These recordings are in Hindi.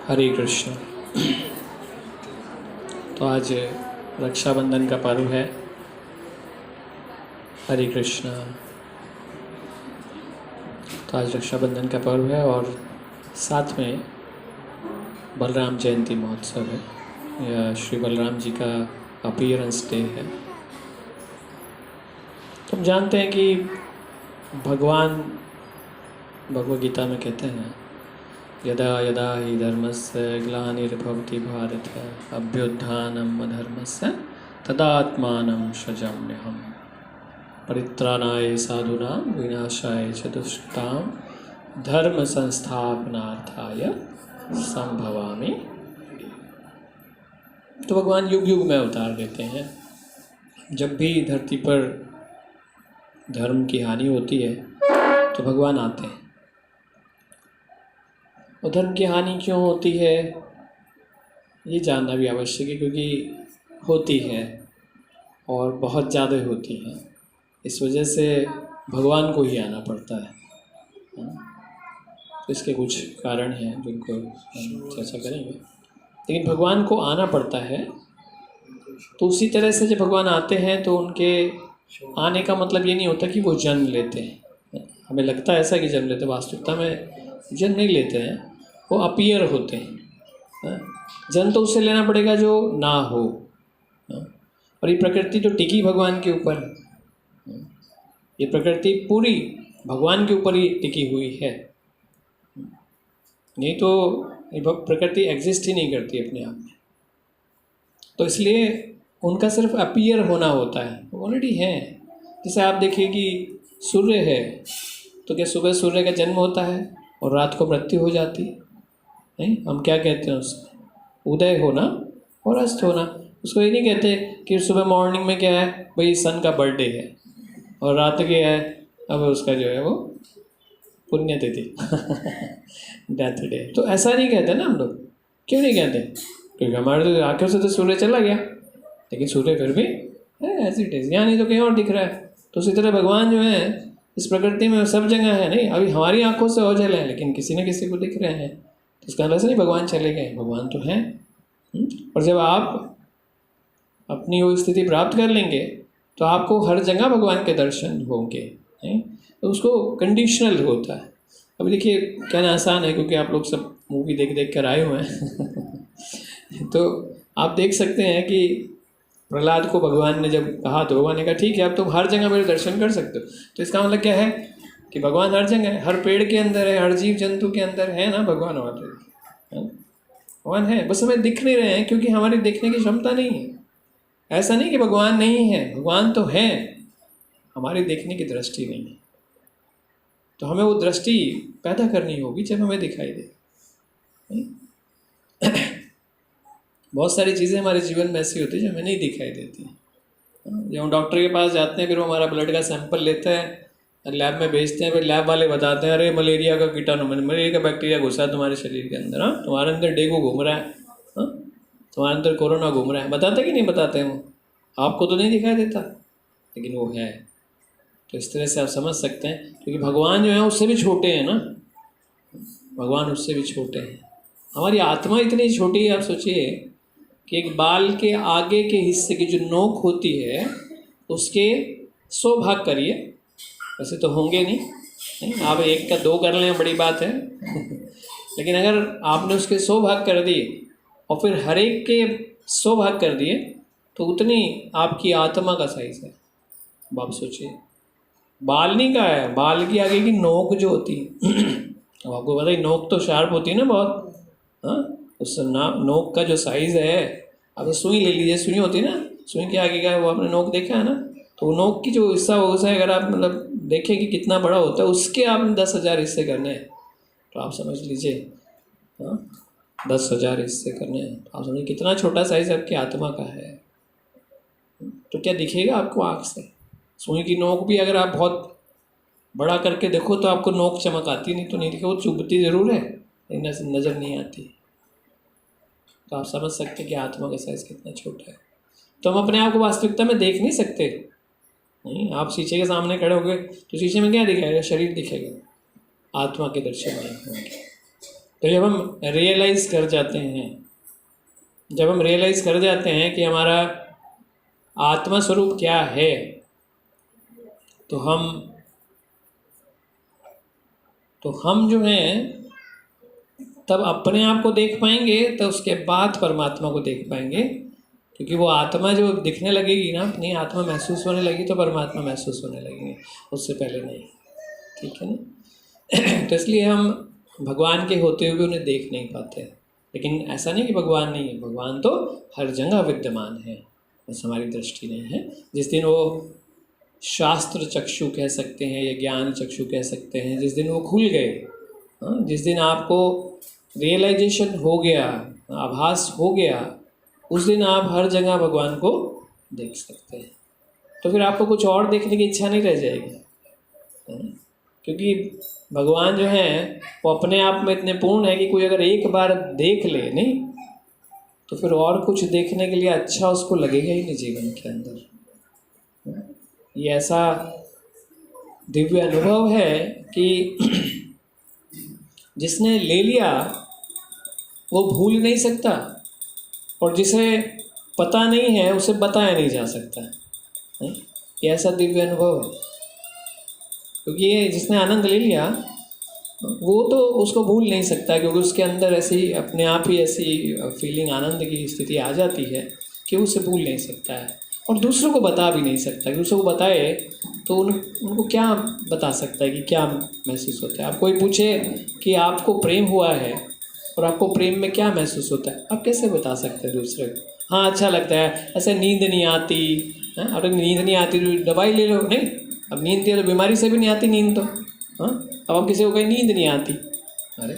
हरे कृष्ण। तो आज रक्षाबंधन का पर्व है। हरे कृष्ण। तो आज रक्षाबंधन का पर्व है और साथ में बलराम जयंती महोत्सव है, या श्री बलराम जी का अपीयरेंस डे है। तो हम जानते हैं कि भगवान भगवद गीता में कहते हैं, यदा यदा हि धर्मस्य ग्लानिर्भवति भारत अभ्युत्थानम् अधर्मस्य तदात्मानं सृजाम्यहम् परित्राणाय साधूनां विनाशाय च दुष्कृतां धर्म संस्थापनार्थाय संभवामि। तो भगवान युग युग में अवतार लेते हैं। जब भी धरती पर धर्म की हानि होती है तो भगवान आते हैं। और धर्म की हानि क्यों होती है ये जानना भी आवश्यक है, क्योंकि होती है और बहुत ज़्यादा होती है। इस वजह से भगवान को ही आना पड़ता है। तो इसके कुछ कारण हैं जिनको हम चर्चा करेंगे। लेकिन भगवान को आना पड़ता है, तो उसी तरह से जब भगवान आते हैं तो उनके आने का मतलब ये नहीं होता कि वो जन्म लेते हैं। हमें लगता है ऐसा कि जन्म लेते हैं, वास्तविकता में जन्म नहीं लेते हैं, वो अपीयर होते हैं। जन्म तो उससे लेना पड़ेगा जो ना हो। और ये प्रकृति जो टिकी भगवान के ऊपर, ये प्रकृति पूरी भगवान के ऊपर ही टिकी हुई है। नहीं तो ये प्रकृति एग्जिस्ट ही नहीं करती अपने आप में। तो इसलिए उनका सिर्फ अपीयर होना होता है, वो ऑलरेडी है। जैसे आप देखिए कि सूर्य है, तो क्या सुबह सूर्य का जन्म होता है और रात को मृत्यु हो जाती है? नहीं, हम क्या कहते हैं उसको? उदय होना और अस्त होना। उसको ये नहीं कहते कि सुबह मॉर्निंग में क्या है, भाई सन का बर्थडे है, और रात के है अब उसका जो है वो पुण्यतिथि डेथ डे। तो ऐसा नहीं कहते ना हम लोग। क्यों नहीं कहते? क्योंकि हमारे तो आंखों से तो सूर्य चला गया, लेकिन सूर्य फिर भी है ऐसी टेस्ट, यहाँ नहीं तो कहीं और दिख रहा है। तो उसी तरह भगवान जो है इस प्रकृति में सब जगह है। नहीं, अभी हमारी आंखों से ओझल है, लेकिन किसी न किसी को दिख रहे हैं। तो इसका मतलब नहीं भगवान चले गए, भगवान तो हैं। और जब आप अपनी वो स्थिति प्राप्त कर लेंगे तो आपको हर जगह भगवान के दर्शन होंगे। तो उसको कंडीशनल होता है। अभी देखिए, कहना आसान है क्योंकि आप लोग सब मूवी देख देख कर आए हुए हैं। तो आप देख सकते हैं कि प्रहलाद को भगवान ने जब कहा तो भगवान ने कहा ठीक है, अब तुम हर जगह मेरे दर्शन कर सकते हो। तो इसका मतलब क्या है कि भगवान हर जगह है, हर पेड़ के अंदर है, हर जीव जंतु के अंदर है ना भगवान। ऑलरेडी भगवान है, बस हमें दिख नहीं रहे हैं क्योंकि हमारी देखने की क्षमता नहीं है। ऐसा नहीं कि भगवान नहीं है, भगवान तो है, हमारी देखने की दृष्टि नहीं है। तो हमें वो दृष्टि पैदा करनी होगी जब हमें दिखाई दे। बहुत सारी चीज़ें हमारे जीवन में ऐसी होती है जो हमें नहीं दिखाई देती। जब हम डॉक्टर के पास जाते हैं, फिर वो हमारा ब्लड का सैंपल लेते हैं, लैब में भेजते हैं, फिर लैब वाले बताते हैं अरे मलेरिया का कीटाणु, मलेरिया का बैक्टीरिया घुसा है तुम्हारे शरीर के अंदर। हाँ, तुम्हारे अंदर डेंगू घूम रहा है, हाँ, तुम्हारे अंदर कोरोना घूम रहा है। बताते कि नहीं बताते? वो आपको तो नहीं दिखाई देता, लेकिन वो है। तो इस तरह से आप समझ सकते हैं, क्योंकि भगवान जो है उससे भी छोटे हैं ना, भगवान उससे भी छोटे हैं। हमारी आत्मा इतनी छोटी है, आप सोचिए कि एक बाल के आगे के हिस्से की जो नोक होती है उसके 100 भाग करिए। वैसे तो होंगे नहीं, आप 1 का 2 कर लें बड़ी बात है। लेकिन अगर आपने उसके 100 भाग कर दिए और फिर हर एक के 100 भाग कर दिए तो उतनी आपकी आत्मा का साइज है। अब आप सोचिए, बाल नहीं का है, बाल की आगे की नोक जो होती है अब आपको पता है नोक तो शार्प होती है ना बहुत। हाँ, उस नोक का जो साइज़ है, अब सुई ले लीजिए, सुई होती है ना, सुई के आगे का वो आपने नोक देखा है ना, तो वो नोक की जो हिस्सा होता है, अगर आप मतलब देखें कि कितना बड़ा होता है, उसके आपने 10,000 हिस्से करने हैं तो आप समझ लीजिए। हाँ, 10,000 हिस्से करने हैं तो आप समझिए कितना छोटा साइज़ आपकी आत्मा का है। तो क्या दिखेगा आपको आँख से? सुई की नोक भी अगर आप बहुत बड़ा करके देखो तो आपको नोक चमक आती, नहीं तो नहीं दिखे, वो चुभती ज़रूर है लेकिन नज़र नहीं आती। तो आप समझ सकते हैं कि आत्मा का साइज कितना छोटा है। तो हम अपने आप को वास्तविकता में देख नहीं सकते। नहीं, आप शीशे के सामने खड़े हो गए तो शीशे में क्या दिखाएगा? शरीर दिखेगा, आत्मा के दर्शन नहीं होंगे। तो जब हम रियलाइज़ कर जाते हैं, जब हम रियलाइज़ कर जाते हैं कि हमारा आत्मा स्वरूप क्या है, तो हम जो हैं तब अपने आप को देख पाएंगे, तो उसके बाद परमात्मा को देख पाएंगे। क्योंकि वो आत्मा जो दिखने लगेगी ना, अपनी आत्मा महसूस होने लगी तो परमात्मा महसूस होने लगेंगे, उससे पहले नहीं। ठीक है ना? तो इसलिए हम भगवान के होते हुए उन्हें देख नहीं पाते। लेकिन ऐसा नहीं कि भगवान नहीं है, भगवान तो हर जगह विद्यमान है, बस हमारी दृष्टि नहीं है। जिस दिन वो शास्त्र चक्षु कह सकते हैं या ज्ञान चक्षु कह सकते हैं, जिस दिन वो खुल गए, जिस दिन आपको रियलाइजेशन हो गया, आभास हो गया, उस दिन आप हर जगह भगवान को देख सकते हैं। तो फिर आपको कुछ और देखने की इच्छा नहीं रह जाएगी, क्योंकि भगवान जो है वो अपने आप में इतने पूर्ण है कि कोई अगर एक बार देख ले नहीं, तो फिर और कुछ देखने के लिए अच्छा उसको लगेगा ही नहीं जीवन के अंदर। ये ऐसा दिव्य अनुभव है कि जिसने ले लिया वो भूल नहीं सकता, और जिसे पता नहीं है उसे बताया नहीं जा सकता। ये ऐसा दिव्य अनुभव है, क्योंकि ये जिसने आनंद ले लिया वो तो उसको भूल नहीं सकता, क्योंकि उसके अंदर ऐसी अपने आप ही ऐसी फीलिंग, आनंद की स्थिति आ जाती है कि उसे भूल नहीं सकता है, और दूसरों को बता भी नहीं सकता। कि दूसरों को बताए तो उनको क्या बता सकता है कि क्या महसूस होता है। आप कोई पूछे कि आपको प्रेम हुआ है और आपको प्रेम में क्या महसूस होता है, आप कैसे बता सकते हैं दूसरे को? हाँ, अच्छा लगता है, ऐसे नींद नहीं आती है, अगर नींद नहीं आती तो दवाई ले लो। नहीं, अब नींद थी तो बीमारी से भी नहीं आती नींद तो। हाँ, अब आप किसी को कहीं नींद नहीं आती, अरे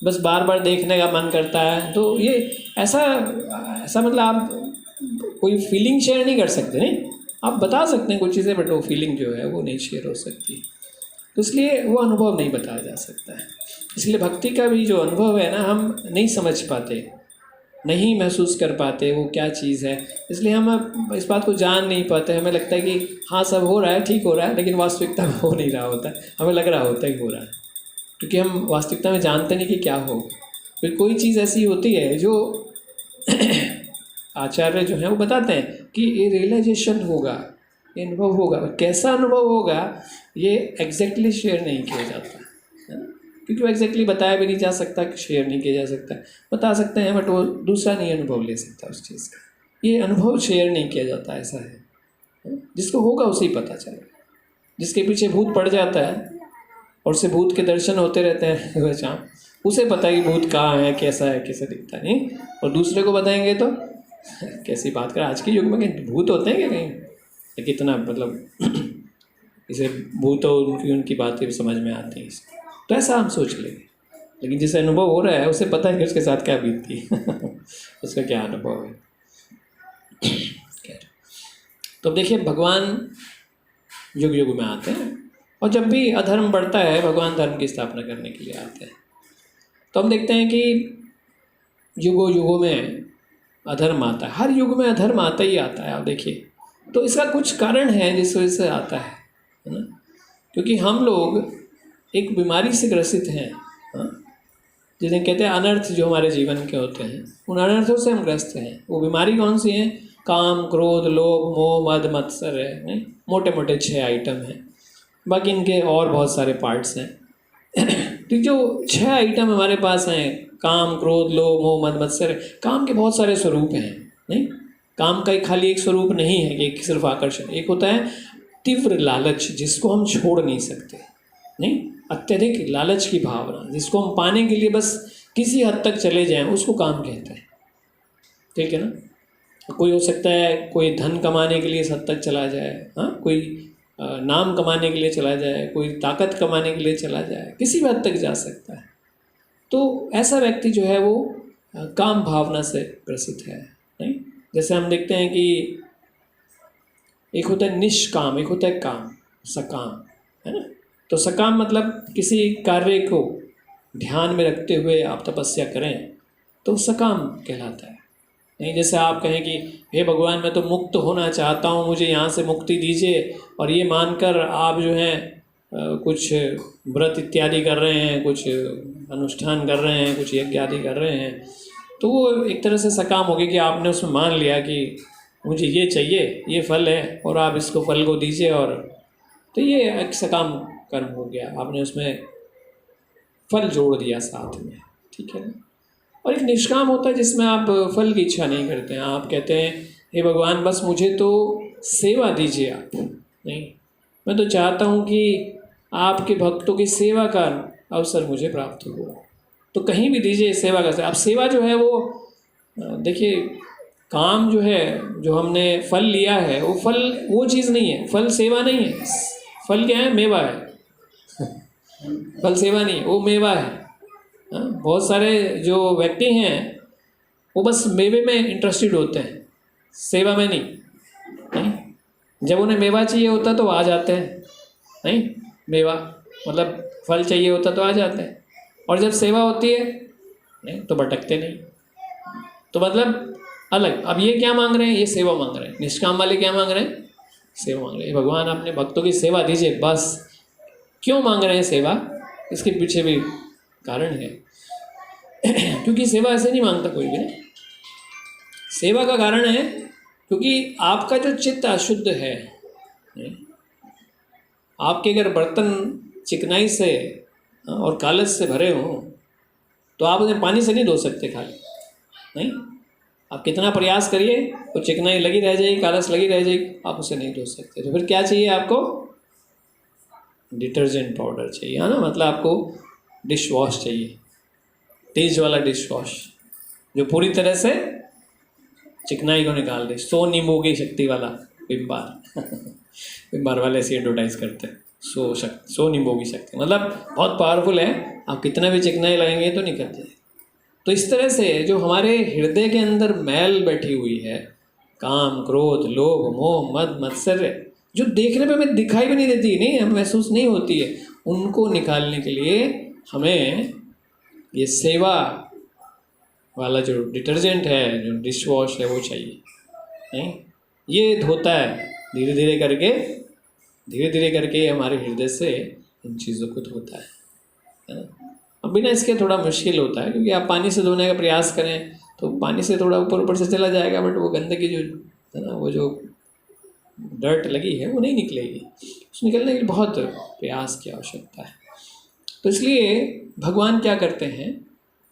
बस बार बार देखने का मन करता है। तो ये ऐसा मतलब आप कोई फीलिंग शेयर नहीं कर सकते। नहीं, आप बता सकते हैं कुछ चीज़ें, बट वो फीलिंग जो है वो नहीं शेयर हो सकती। तो इसलिए वो अनुभव नहीं बताया जा सकता है। इसलिए भक्ति का भी जो अनुभव है ना, हम नहीं समझ पाते, नहीं महसूस कर पाते वो क्या चीज़ है। इसलिए हम इस बात को जान नहीं पाते। हमें लगता है कि हाँ सब हो रहा है, ठीक हो रहा है, लेकिन वास्तविकता में हो नहीं रहा होता है। हमें लग रहा होता है कि हो रहा है, क्योंकि हम वास्तविकता में जानते नहीं कि क्या हो। फिर कोई चीज़ ऐसी होती है जो आचार्य जो हैं वो बताते हैं कि ये रियलाइजेशन होगा, ये अनुभव होगा। कैसा अनुभव होगा ये एग्जैक्टली शेयर नहीं किया जाता है, क्योंकि वो एग्जैक्टली बताया भी नहीं जा सकता, शेयर नहीं किया जा सकता। बता सकते हैं बट वो दूसरा नहीं अनुभव ले सकता उस चीज़ का। ये अनुभव शेयर नहीं किया जाता, ऐसा है। जिसको होगा उसे ही पता चलेगा। जिसके पीछे भूत पड़ जाता है और उसे भूत के दर्शन होते रहते हैं वह शाम, उसे पता है कि भूत कहाँ है, कैसा है, कैसे दिखता है। नहीं, और दूसरे को बताएंगे तो कैसी बात कर, आज के युग में कहीं भूत होते हैं क्या कहीं? कितना मतलब इसे भूत और उनकी बातें समझ में आती हैं। तो ऐसा हम सोच लेंगे, लेकिन जिसे अनुभव हो रहा है उसे पता है कि उसके साथ क्या बीतती है उसका क्या अनुभव है। तो देखिए, भगवान युग युग में आते हैं, और जब भी अधर्म बढ़ता है भगवान धर्म की स्थापना करने के लिए आते हैं। तो हम देखते हैं कि युगों युगों में अधर्म आता है, हर युग में अधर्म आता ही आता है। आप देखिए, तो इसका कुछ कारण है जिस वजह से आता है ना, क्योंकि हम लोग एक बीमारी से ग्रसित हैं, जिन्हें कहते हैं अनर्थ, जो हमारे जीवन के होते हैं उन अनर्थों से हम ग्रस्त हैं। वो बीमारी कौन सी है? काम, क्रोध, लोभ, मोह, मद, मत्सर है। नहीं, मोटे मोटे 6 आइटम हैं, बाकी इनके और बहुत सारे पार्ट्स हैं। तो जो 6 आइटम हमारे पास हैं, काम, क्रोध, लोभ, मोह, मद, मत्सर, काम के बहुत सारे स्वरूप हैं। नहीं, काम का खाली एक स्वरूप नहीं है कि एक सिर्फ आकर्षण। एक होता है तीव्र लालच, जिसको हम छोड़ नहीं सकते। नहीं, अत्यधिक लालच की भावना, जिसको हम पाने के लिए बस किसी हद तक चले जाएं, उसको काम कहते हैं। ठीक है ना? कोई हो सकता है कोई धन कमाने के लिए इस हद तक चला जाए, हाँ, कोई नाम कमाने के लिए चला जाए, कोई ताकत कमाने के लिए चला जाए, किसी भी हद तक जा सकता है। तो ऐसा व्यक्ति जो है वो काम भावना से ग्रसित है। नहीं, जैसे हम देखते हैं कि एक होता है निष्काम, एक होता है काम, सकाम, है ना। तो सकाम मतलब किसी कार्य को ध्यान में रखते हुए आप तपस्या करें तो सकाम कहलाता है। नहीं जैसे आप कहें कि हे भगवान मैं तो मुक्त होना चाहता हूँ, मुझे यहाँ से मुक्ति दीजिए, और ये मानकर आप जो है कुछ व्रत इत्यादि कर रहे हैं, कुछ अनुष्ठान कर रहे हैं, कुछ यज्ञ आदि कर रहे हैं, तो वो एक तरह से सकाम हो गया कि आपने उसमें मान लिया कि मुझे ये चाहिए, ये फल है और आप इसको फल को दीजिए, और तो ये एक सकाम कर्म हो गया, आपने उसमें फल जोड़ दिया साथ में, ठीक है ना। और एक निष्काम होता है जिसमें आप फल की इच्छा नहीं करते हैं, आप कहते हैं हे भगवान बस मुझे तो सेवा दीजिए आप, नहीं मैं तो चाहता हूँ कि आपके भक्तों की सेवा का अवसर मुझे प्राप्त हो, तो कहीं भी दीजिए सेवा का। आप सेवा जो है वो देखिए, काम जो है, जो हमने फल लिया है वो फल वो चीज़ नहीं है, फल सेवा नहीं है। फल क्या है? मेवा है। फल सेवा नहीं है, वो मेवा है। बहुत सारे जो व्यक्ति हैं वो बस मेवे में इंटरेस्टेड होते हैं, सेवा में नहीं। जब उन्हें मेवा चाहिए होता तो आ जाते हैं, नहीं मेवा मतलब फल चाहिए होता तो आ जाते हैं, और जब सेवा होती है नहीं तो भटकते नहीं। तो मतलब अलग। अब ये क्या मांग रहे हैं? ये सेवा मांग रहे हैं। निष्काम वाले क्या मांग रहे हैं? सेवा मांग रहे हैं। भगवान अपने भक्तों की सेवा दीजिए बस। क्यों मांग रहे हैं सेवा? इसके पीछे भी कारण है। क्योंकि सेवा ऐसे नहीं मांगता कोई भी। सेवा का कारण है क्योंकि आपका जो चित्त अशुद्ध है, आपके अगर बर्तन चिकनाई से और कालस से भरे हों तो आप उन्हें पानी से नहीं धो सकते खाली, नहीं। आप कितना प्रयास करिए वो चिकनाई लगी रह जाएगी, कालस लगी रह जाएगी, आप उसे नहीं धो सकते। तो फिर क्या चाहिए आपको? डिटर्जेंट पाउडर चाहिए, है ना। मतलब आपको डिश वॉश चाहिए, तेज वाला डिश वॉश जो पूरी तरह से चिकनाई को निकाल दे। 100 नींबू की शक्ति वाला विम बार। विम बार वाले ऐसे एडवर्टाइज करते हैं, 100 नींबू की शक्ति, मतलब बहुत पावरफुल है। आप कितना भी चिकनाई लगाएंगे तो निकल जाए। तो इस तरह से जो हमारे हृदय के अंदर मैल बैठी हुई है, काम, क्रोध, लोभ, मोह, मद, मत्सर्य, जो देखने पे हमें दिखाई भी नहीं देती, नहीं हमें महसूस नहीं होती है, उनको निकालने के लिए हमें ये सेवा वाला जो डिटर्जेंट है, जो डिश वॉश है, वो चाहिए। नहीं ये धोता है धीरे धीरे करके हमारे हृदय से इन चीज़ों को धोता है ना। अब बिना इसके थोड़ा मुश्किल होता है, क्योंकि आप पानी से धोने का प्रयास करें तो पानी से थोड़ा ऊपर से चला जाएगा, बट वो गंदगी जो है ना, वो जो डर्ट लगी है वो नहीं निकलेगी। उस निकलने के लिए बहुत प्रयास की आवश्यकता है। तो इसलिए भगवान क्या करते हैं?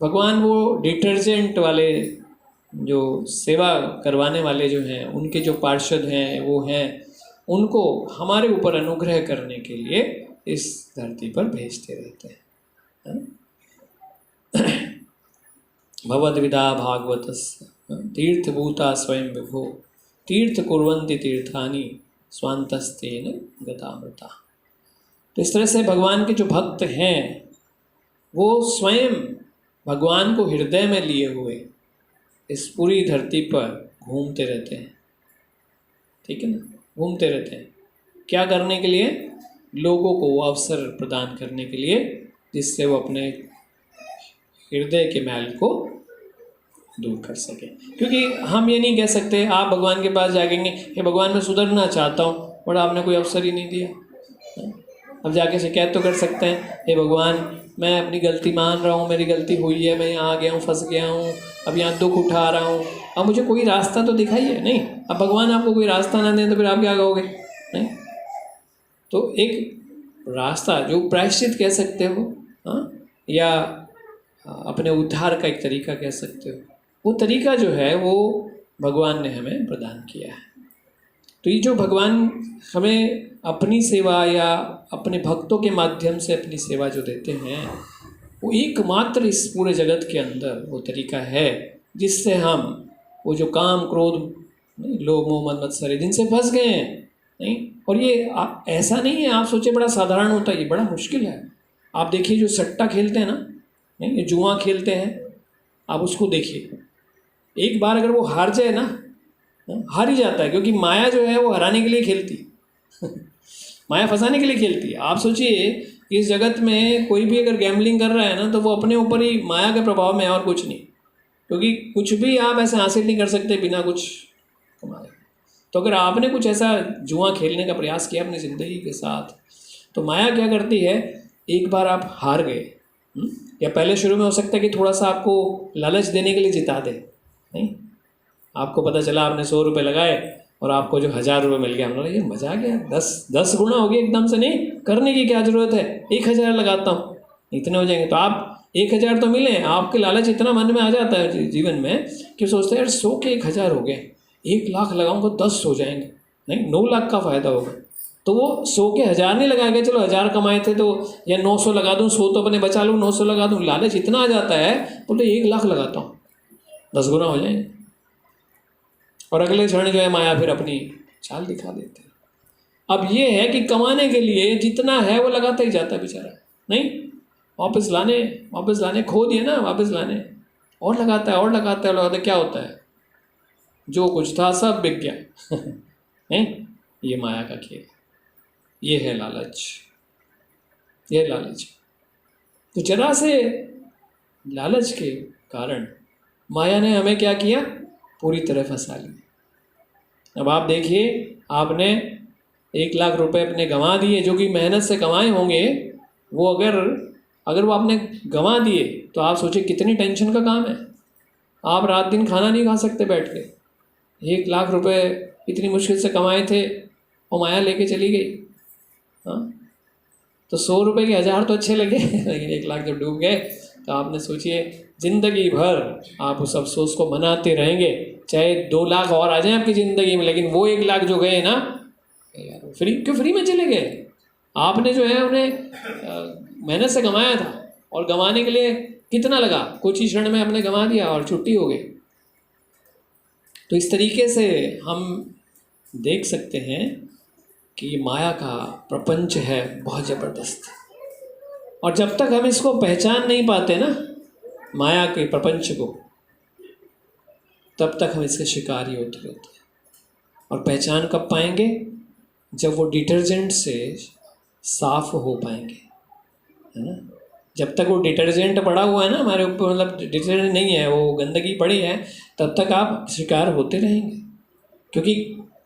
भगवान वो डिटर्जेंट वाले जो सेवा करवाने वाले जो हैं, उनके जो पार्षद हैं वो हैं, उनको हमारे ऊपर अनुग्रह करने के लिए इस धरती पर भेजते रहते हैं। भगवद्विदा भागवतस्य तीर्थभूता स्वयं विभो तीर्थ कुर्वन्ति तीर्थानि स्वान्तस्तेन गतामृता। तो इस तरह से भगवान के जो भक्त हैं वो स्वयं भगवान को हृदय में लिए हुए इस पूरी धरती पर घूमते रहते हैं, ठीक है ना। घूमते रहते हैं क्या करने के लिए? लोगों को अवसर प्रदान करने के लिए, जिससे वो अपने हृदय के मैल को दूर कर सके। क्योंकि हम ये नहीं कह सकते, आप भगवान के पास जाएंगे, हे भगवान मैं सुधरना चाहता हूँ, बट आपने कोई अवसर ही नहीं दिया। अब जाके शिकायत तो कर सकते हैं, हे भगवान मैं अपनी गलती मान रहा हूँ, मेरी गलती हुई है, मैं यहाँ आ गया हूँ, फंस गया हूँ, अब यहाँ दुख उठा रहा हूँ, अब मुझे कोई रास्ता तो दिखाइए। नहीं, अब भगवान आपको कोई रास्ता ना दें तो फिर आप क्या कहोगे? नहीं, तो एक रास्ता जो प्रायश्चित कह सकते हो, या अपने उद्धार का एक तरीका कह सकते हो, वो तरीका जो है वो भगवान ने हमें प्रदान किया है। तो ये जो भगवान हमें अपनी सेवा या अपने भक्तों के माध्यम से अपनी सेवा जो देते हैं, वो एकमात्र इस पूरे जगत के अंदर वो तरीका है जिससे हम वो जो काम, क्रोध, लोभ, मोह, मद, मत्सर्य जिनसे फंस गए हैं, नहीं। और ये ऐसा नहीं है आप सोचे बड़ा साधारण होता है, ये बड़ा मुश्किल है। आप देखिए जो सट्टा खेलते हैं ना, नहीं, ये जुआ खेलते हैं, आप उसको देखिए, एक बार अगर वो हार जाए ना, हार ही जाता है, क्योंकि माया जो है वो हराने के लिए खेलती माया फंसाने के लिए खेलती है। आप सोचिए कि इस जगत में कोई भी अगर गैम्बलिंग कर रहा है ना, तो वो अपने ऊपर ही माया के प्रभाव में है और कुछ नहीं। क्योंकि कुछ भी आप ऐसे हासिल नहीं कर सकते बिना कुछ कमाए। तो अगर आपने कुछ ऐसा जुआ खेलने का प्रयास किया अपनी ज़िंदगी के साथ, तो माया क्या करती है, एक बार आप हार गए, या पहले शुरू में हो सकता है कि थोड़ा सा आपको लालच देने के लिए जिता दे, नहीं, आपको पता चला आपने 100 रुपये लगाए और आपको जो 1000 रुपये मिल गया, हमने ये मजा आ गया, 10 गुना हो गया एकदम से, नहीं करने की क्या ज़रूरत है, 1000 लगाता हूँ, इतने हो जाएंगे। तो आप 1000 तो मिले, आपके लालच इतना मन में आ जाता है जीवन में कि सोचते हैं यार 100 के 1000 हो गए, 1 लाख लगाऊंगा 10 हो जाएंगे, नहीं 9 लाख का फ़ायदा होगा। तो वो 100 के 1000 नहीं लगा के, चलो 1000 कमाए थे तो या 900 लगा दूँ, 100 तो अपने बचा लूँ, 900 लगा दूँ, लालच इतना आ जाता है, बोलते 1 लाख लगाता हूँ, 10 गुना हो जाएंगे। और अगले क्षण जो है माया फिर अपनी चाल दिखा देते हैं। अब ये है कि कमाने के लिए जितना है वो लगाता ही जाता है बेचारा, नहीं वापस लाने खो दिए ना, वापस लाने और लगाता है और लगाता है, क्या होता है, जो कुछ था सब बिक गया नहीं, ये माया का खेल, ये है लालच, ये लालच। तो जरा से लालच के कारण माया ने हमें क्या किया, पूरी तरह फंसा लिया। अब आप देखिए, आपने 1 लाख रुपए अपने गंवा दिए जो कि मेहनत से कमाए होंगे, वो अगर वो आपने गंवा दिए तो आप सोचिए कितनी टेंशन का काम है। आप रात दिन खाना नहीं खा सकते बैठ के, 1 लाख रुपए इतनी मुश्किल से कमाए थे और माया लेके चली गई। हाँ, तो 100 रुपये के 1000 तो अच्छे लगे लेकिन 1 लाख जब डूब गए तो आपने सोचिए ज़िंदगी भर आप उस अफसोस को मनाते रहेंगे, चाहे 2 लाख और आ जाए आपकी ज़िंदगी में, लेकिन वो 1 लाख जो गए ना यार, फ्री में चले गए। आपने जो है उन्हें मेहनत से कमाया था और गंवाने के लिए कितना लगा, कुछ ही क्षण में आपने गंवा दिया और छुट्टी हो गई। तो इस तरीके से हम देख सकते हैं कि माया का प्रपंच है बहुत ज़बरदस्त, और जब तक हम इसको पहचान नहीं पाते ना, माया के प्रपंच को, तब तक हम इसके शिकार ही होते रहते हैं। और पहचान कब पाएंगे, जब वो डिटर्जेंट से साफ हो पाएंगे, है ना। जब तक वो डिटर्जेंट पड़ा हुआ है ना हमारे ऊपर, मतलब डिटर्जेंट नहीं है, वो गंदगी पड़ी है, तब तक आप शिकार होते रहेंगे। क्योंकि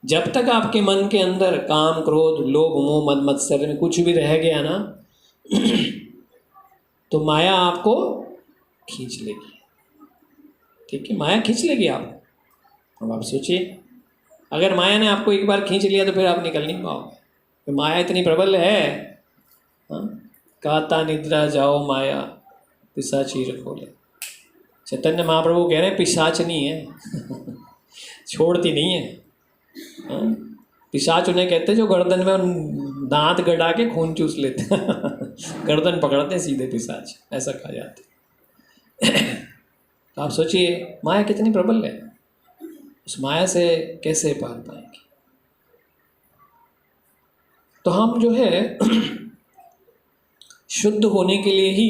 जब तक आपके मन के अंदर काम, क्रोध, लोभ, मोह, मद मत्सर में कुछ भी रह गया ना तो माया आपको खींच लेगी, ठीक है, माया खींच लेगी आपको। अब आप सोचिए, अगर माया ने आपको एक बार खींच लिया तो फिर आप निकल नहीं पाओगे। तो माया इतनी प्रबल है, काता निद्रा जाओ माया पिशाची रखोले। चैतन्य महाप्रभु कह रहे हैं पिशाच नहीं है छोड़ती नहीं है। पिशाच उन्हें कहते हैं जो गर्दन में दांत गड़ा के खून चूस लेते हैं गर्दन पकड़ते हैं सीधे पिशाच, ऐसा कहा जाता है। तो आप सोचिए माया कितनी प्रबल है, उस माया से कैसे पार पाएंगे। तो हम जो है शुद्ध होने के लिए ही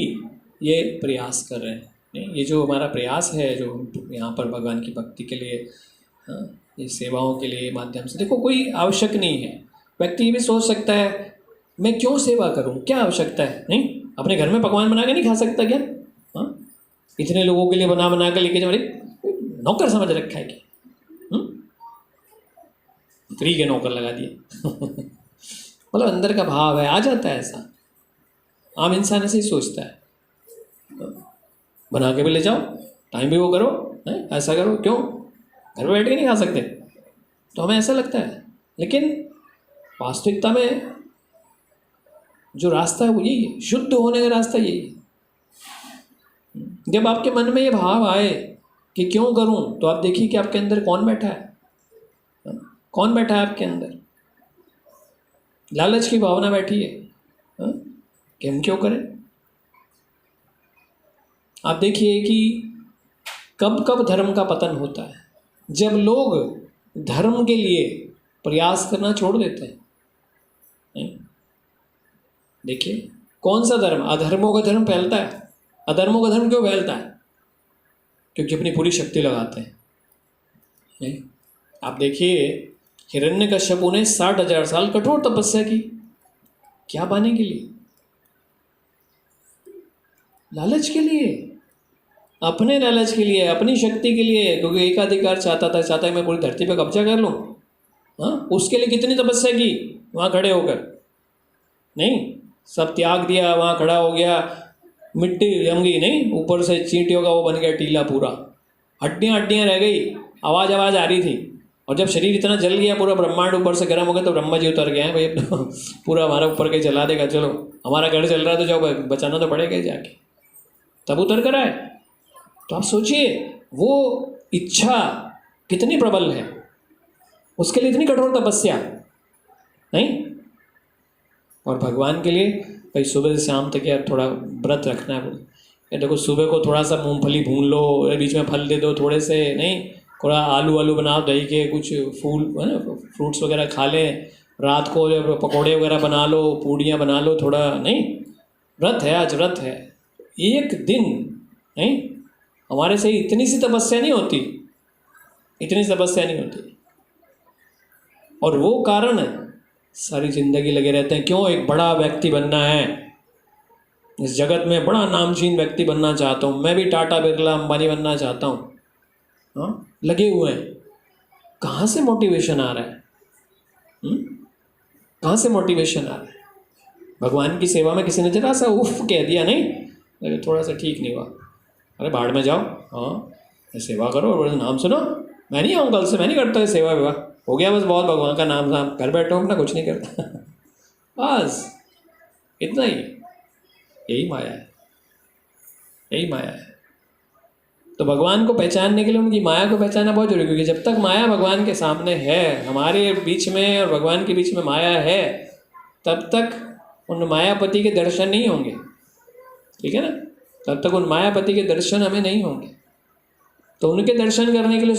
ये प्रयास कर रहे हैं। ये जो हमारा प्रयास है, जो हम यहाँ पर भगवान की भक्ति के लिए, ये सेवाओं के लिए माध्यम से, देखो कोई आवश्यक नहीं है। व्यक्ति ये भी सोच सकता है मैं क्यों सेवा करूं, क्या आवश्यकता है, नहीं अपने घर में पकवान बना के नहीं खा सकता क्या? हाँ, इतने लोगों के लिए बना के लेके जाओ, नौकर समझ रखा है क्या? फ्री के नौकर लगा दिए मतलब अंदर का भाव है, आ जाता है ऐसा। आम इंसान ऐसे ही सोचता है, बना के भी ले जाओ, टाइम भी वो करो, ऐसा करो, क्यों घर में बैठ के नहीं खा सकते? तो हमें ऐसा लगता है, लेकिन वास्तविकता में जो रास्ता है वो यही है, शुद्ध होने का रास्ता यही है। जब आपके मन में ये भाव आए कि क्यों करूं, तो आप देखिए कि आपके अंदर कौन बैठा है, कौन बैठा है आपके अंदर? लालच की भावना बैठी है कि हम क्यों करें। आप देखिए कि कब कब धर्म का पतन होता है, जब लोग धर्म के लिए प्रयास करना छोड़ देते हैं। देखिए कौन सा धर्म, अधर्मों का धर्म फैलता है। अधर्मों का धर्म क्यों फैलता है? क्योंकि अपनी पूरी शक्ति लगाते हैं। नहीं, आप देखिए हिरण्यकश्यपु ने 60,000 साल कठोर तपस्या की, क्या पाने के लिए? लालच के लिए। अपने लालच के लिए, अपनी शक्ति के लिए, क्योंकि एकाधिकार चाहता है मैं पूरी धरती पर कब्जा कर लूँ। हाँ, उसके लिए कितनी तपस्या की वहाँ खड़े होकर, नहीं, सब त्याग दिया, वहाँ खड़ा हो गया, मिट्टी जम गई, नहीं, ऊपर से चींटियों का वो बन गया टीला पूरा, हड्डियाँ हड्डियाँ रह गई, आवाज़ आ रही थी। और जब शरीर इतना जल गया, पूरा ब्रह्मांड ऊपर से गर्म हो गया, तो ब्रह्मा जी उतर गए हैं, भाई अब तो पूरा हमारा ऊपर के जला देगा, चलो हमारा घर जल रहा है तो जाओ, बचाना तो पड़ेगा ही जाके, तब उतर कर आए। तो आप सोचिए वो इच्छा कितनी प्रबल है, उसके लिए इतनी कठोर तपस्या, नहीं। और भगवान के लिए भाई सुबह से शाम तक यार थोड़ा व्रत रखना है। ये देखो, सुबह को थोड़ा सा मूंगफली भून लो, बीच में फल दे दो थोड़े से, नहीं, थोड़ा आलू बनाओ दही के, कुछ फूल है ना, फ्रूट्स वगैरह खा लें, रात को पकौड़े वगैरह बना लो, पूड़ियाँ बना लो थोड़ा, नहीं, व्रत है, आज व्रत है, एक दिन, नहीं, हमारे से इतनी सी तपस्या नहीं होती, इतनी तपस्या नहीं होती। और वो कारण है सारी ज़िंदगी लगे रहते हैं, क्यों? एक बड़ा व्यक्ति बनना है, इस जगत में बड़ा नामचीन व्यक्ति बनना चाहता हूँ, मैं भी टाटा बिरला अंबानी बनना चाहता हूँ। हाँ, लगे हुए हैं। कहाँ से मोटिवेशन आ रहा है? कहाँ से मोटिवेशन आ रहा है? भगवान की सेवा में किसी ने जरा सा उफ कह दिया, नहीं, अरे थोड़ा सा ठीक नहीं हुआ, अरे भाड़ में जाओ, हाँ सेवा करो और नाम सुनो, मैं नहीं आऊँ कल से, मैं नहीं करता है सेवा विवाह, हो गया बस बहुत, भगवान का नाम नाम घर बैठो अपना, कुछ नहीं करता बस इतना ही। यही माया है, यही माया है। तो भगवान को पहचानने के लिए उनकी माया को पहचानना बहुत जरूरी है, क्योंकि जब तक माया भगवान के सामने है, हमारे बीच में और भगवान के बीच में माया है, तब तक उन मायापति के दर्शन नहीं होंगे, ठीक है ना, तब तक उन मायापति के दर्शन हमें नहीं होंगे। तो उनके दर्शन करने के लिए